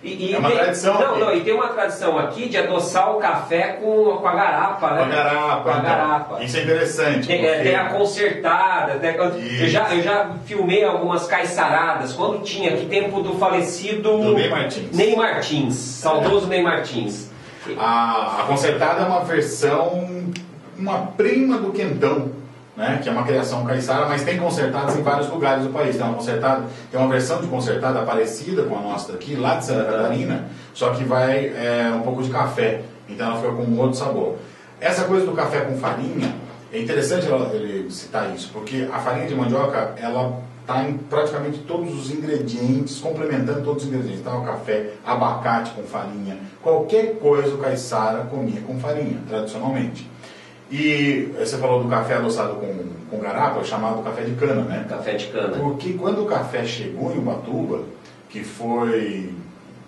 É uma tradição. Não, e tem uma tradição aqui de adoçar o café com a garapa, né? Com a garapa. Isso é interessante. Tem a consertada. Eu já filmei algumas caiçaradas. Quando tinha, que tempo do falecido... Do Ney Martins. Ney Martins. Saudoso Ney Martins. A consertada é uma versão, uma prima do quentão, né? Que é uma criação caiçara, mas tem consertadas em vários lugares do país. Tem uma versão de consertada parecida com a nossa daqui, lá de Santa Catarina, só que vai um pouco de café, então ela fica com um outro sabor. Essa coisa do café com farinha, é interessante ele citar isso, porque a farinha de mandioca, ela está em praticamente todos os ingredientes, complementando todos os ingredientes. Então, o café, abacate com farinha, qualquer coisa o caiçara comia com farinha, tradicionalmente. E você falou do café adoçado com garapa, chamado café de cana, né? Café de cana. Porque quando o café chegou em Ubatuba,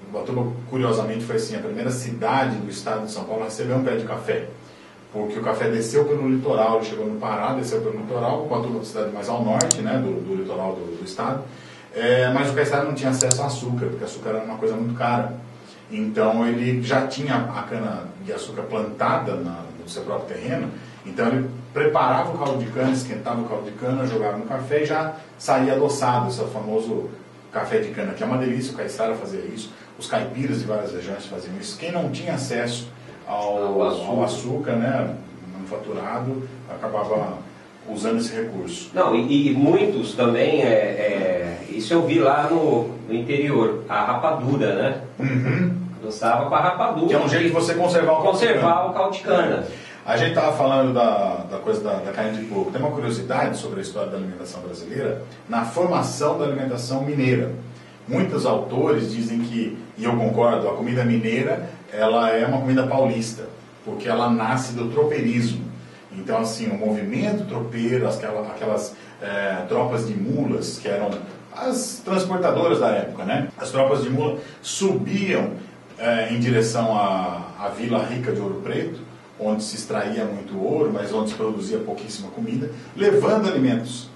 Ubatuba, curiosamente, foi assim, a primeira cidade do estado de São Paulo a receber um pé de café. Porque o café desceu pelo litoral, ele chegou no Pará, desceu pelo litoral, Ubatuba é uma cidade mais ao norte, né, do litoral do estado. Mas o caiçara não tinha acesso a açúcar, porque açúcar era uma coisa muito cara. Então ele já tinha a cana de açúcar plantada no seu próprio terreno, então ele preparava o caldo de cana, esquentava o caldo de cana, jogava no café e já saía adoçado, esse é o famoso café de cana, que é uma delícia. O caiçara fazia isso, os caipiras de várias regiões faziam isso. Quem não tinha acesso ao açúcar, né, manufaturado, acabava usando esse recurso. Não, e muitos também, isso eu vi lá no interior, a rapadura, né? Uhum. Adoçava com a rapadura. Que é um jeito de você conservar o caldo de cana. A gente estava falando da coisa da carne de porco. Tem uma curiosidade sobre a história da alimentação brasileira na formação da alimentação mineira. Muitos autores dizem que, e eu concordo, a comida mineira ela é uma comida paulista, porque ela nasce do tropeirismo. Então, assim, o movimento tropeiro, aquelas tropas de mulas, que eram as transportadoras da época, né? As tropas de mula subiam em direção à Vila Rica de Ouro Preto, onde se extraía muito ouro, mas onde se produzia pouquíssima comida, levando alimentos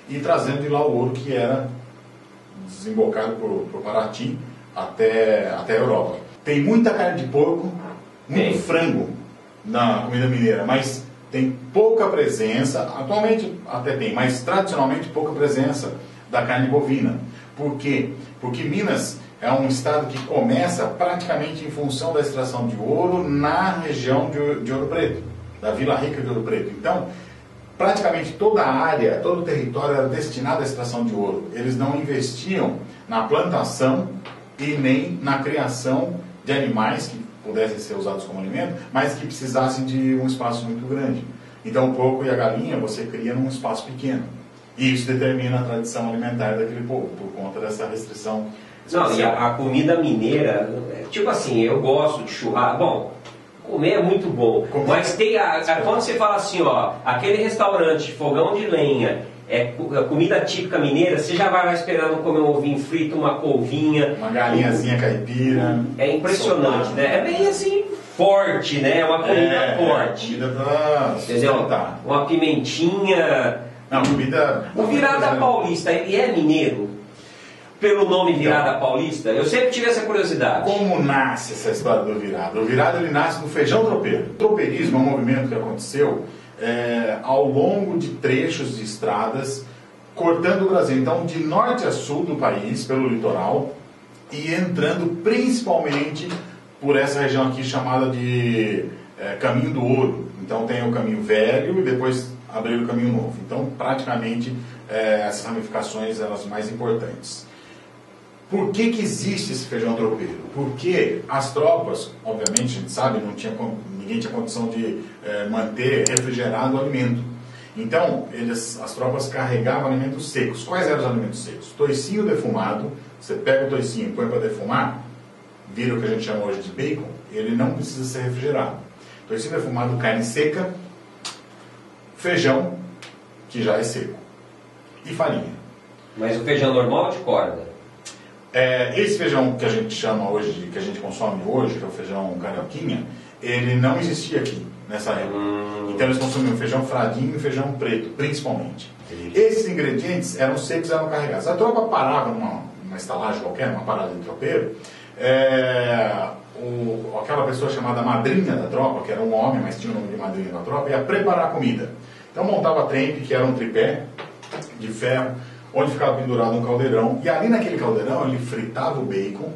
e trazendo de lá o ouro que era desembocado por Paraty até a Europa. Tem muita carne de porco, muito frango na comida mineira, mas tem pouca presença, atualmente até tem, mas tradicionalmente pouca presença da carne bovina. Por quê? Porque Minas é um estado que começa praticamente em função da extração de ouro na região de Ouro Preto, da Vila Rica de Ouro Preto. Então, praticamente toda a área, todo o território era destinado à extração de ouro. Eles não investiam na plantação e nem na criação de animais que pudessem ser usados como alimento, mas que precisassem de um espaço muito grande. Então o porco e a galinha você cria num espaço pequeno. E isso determina a tradição alimentar daquele povo, por conta dessa restrição especial. Não, e a comida mineira, tipo assim, eu gosto de churrasco. Bom, comer é muito bom, mas tem quando você fala assim, ó, aquele restaurante, fogão de lenha, comida típica mineira, você já vai lá esperando comer um ovinho frito, uma polvinha, uma galinhazinha caipira. É impressionante, né? É bem assim, forte, né? Uma comida forte. Comida pra sustentar. Uma pimentinha. Não, comida. O Virada Paulista, ele é mineiro? Pelo nome Virada Paulista? Eu sempre tive essa curiosidade. Como nasce essa história do Virada? O Virada ele nasce do feijão tropeiro. O tropeirismo é um movimento que aconteceu ao longo de trechos de estradas cortando o Brasil. Então, de norte a sul do país, pelo litoral, e entrando principalmente por essa região aqui chamada de Caminho do Ouro. Então, tem o Caminho Velho e depois abriu o Caminho Novo. Então, praticamente, essas ramificações eram as mais importantes. Por que existe esse feijão tropeiro? Porque as tropas, obviamente, a gente sabe, ninguém tinha condição de manter refrigerado o alimento. Então, as tropas carregavam alimentos secos. Quais eram os alimentos secos? Toicinho defumado, você pega o toicinho e põe para defumar, vira o que a gente chama hoje de bacon, ele não precisa ser refrigerado. Toicinho defumado, carne seca, feijão, que já é seco, e farinha. Mas o feijão normal de corda? Esse feijão que a gente chama hoje, que a gente consome hoje, que é o feijão carioquinha, ele não existia aqui nessa época. Então eles consumiam feijão fradinho e feijão preto, principalmente. Esses ingredientes eram secos e eram carregados. A tropa parava numa estalagem qualquer, numa parada de tropeiro, Aquela pessoa chamada madrinha da tropa, que era um homem, mas tinha o nome de madrinha da tropa, ia preparar a comida. Então montava a trempe, que era um tripé de ferro, onde ficava pendurado um caldeirão, e ali naquele caldeirão ele fritava o bacon,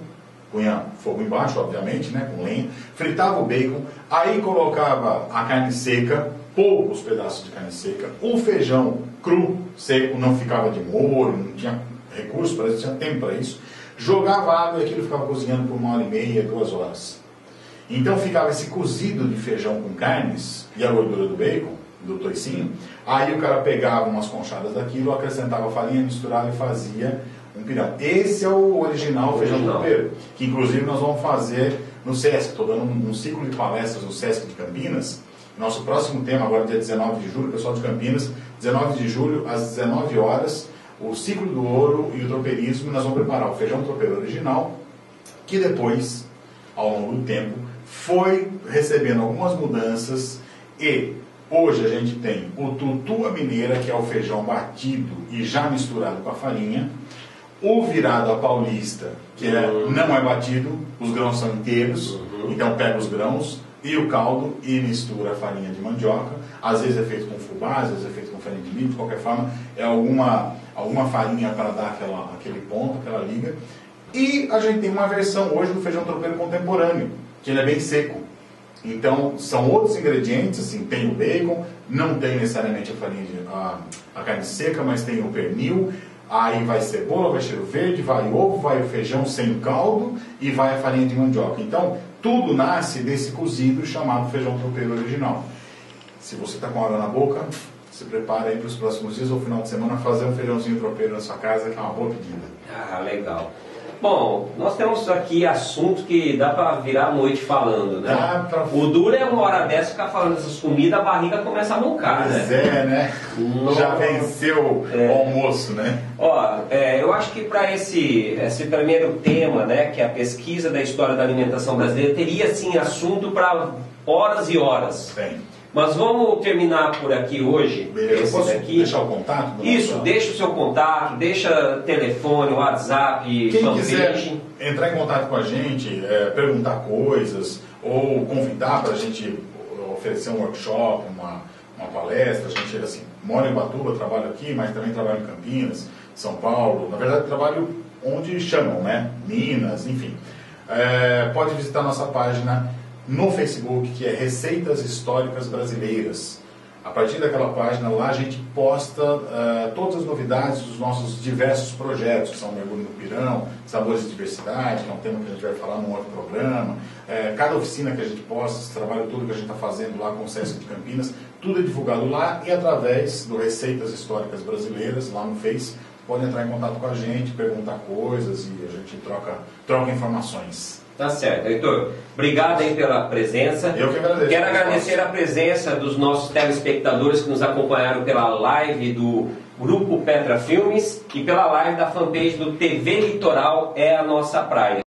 punha fogo embaixo, obviamente, né, com lenha, fritava o bacon, aí colocava a carne seca, poucos pedaços de carne seca, o feijão cru, seco, não ficava de molho, não tinha recurso para isso, tinha tempo para isso, jogava água e aquilo ficava cozinhando por 1h30, 2 horas. Então ficava esse cozido de feijão com carnes e a gordura do bacon, do toicinho, aí o cara pegava umas conchadas daquilo, acrescentava farinha, misturava e fazia um pirão. Esse é o original feijão tropeiro, que inclusive nós vamos fazer no SESC. Estou dando um ciclo de palestras no SESC de Campinas. Nosso próximo tema agora, dia 19 de julho, pessoal de Campinas, 19 de julho, às 19 horas, o ciclo do ouro e o tropeirismo. Nós vamos preparar o feijão tropeiro original, que depois, ao longo do tempo, foi recebendo algumas mudanças e hoje a gente tem o tutua mineira, que é o feijão batido e já misturado com a farinha, o virado à paulista, que não é batido, os grãos são inteiros, então pega os grãos e o caldo e mistura a farinha de mandioca, às vezes é feito com fubá, às vezes é feito com farinha de milho, de qualquer forma é alguma farinha para dar aquele ponto, aquela liga. E a gente tem uma versão hoje do feijão tropeiro contemporâneo, que ele é bem seco. Então, são outros ingredientes, assim, tem o bacon, não tem necessariamente a carne seca, mas tem o pernil, aí vai cebola, vai cheiro verde, vai ovo, vai o feijão sem caldo e vai a farinha de mandioca. Então, tudo nasce desse cozido chamado feijão tropeiro original. Se você está com água na boca, se prepara aí para os próximos dias ou final de semana fazer um feijãozinho tropeiro na sua casa, que é uma boa pedida. Ah, legal. Bom, nós temos aqui assunto que dá para virar a noite falando, né? O duro é uma hora dessa ficar falando dessas comidas, a barriga começa a roncar, né? Pois é, né? Já venceu o almoço, né? Ó, eu acho que para esse primeiro tema, né, que é a pesquisa da história da alimentação brasileira, teria sim assunto para horas e horas. Tem. Mas vamos terminar por aqui hoje. Beleza, eu posso deixar o contato? Isso, deixa o seu contato, deixa telefone, WhatsApp, quem fanpage. quiser entrar em contato com a gente, perguntar coisas, ou convidar para a gente oferecer um workshop, uma palestra, a gente assim, mora em Ubatuba, trabalho aqui, mas também trabalho em Campinas, São Paulo, na verdade trabalho onde chamam, né? Minas, enfim. Pode visitar nossa página no Facebook, que é Receitas Históricas Brasileiras. A partir daquela página lá a gente posta todas as novidades dos nossos diversos projetos, que são Mergulho no Pirão, Sabores de Diversidade, que é um tema que a gente vai falar num outro programa, cada oficina que a gente posta, esse trabalho todo que a gente está fazendo lá com o SESC de Campinas, tudo é divulgado lá e através do Receitas Históricas Brasileiras, lá no Face, pode entrar em contato com a gente, perguntar coisas e a gente troca informações. Tá certo, Heitor. Obrigado aí pela presença. Eu que agradeço. Quero agradecer a presença dos nossos telespectadores que nos acompanharam pela live do Grupo Petra Filmes e pela live da fanpage do TV Litoral é a Nossa Praia.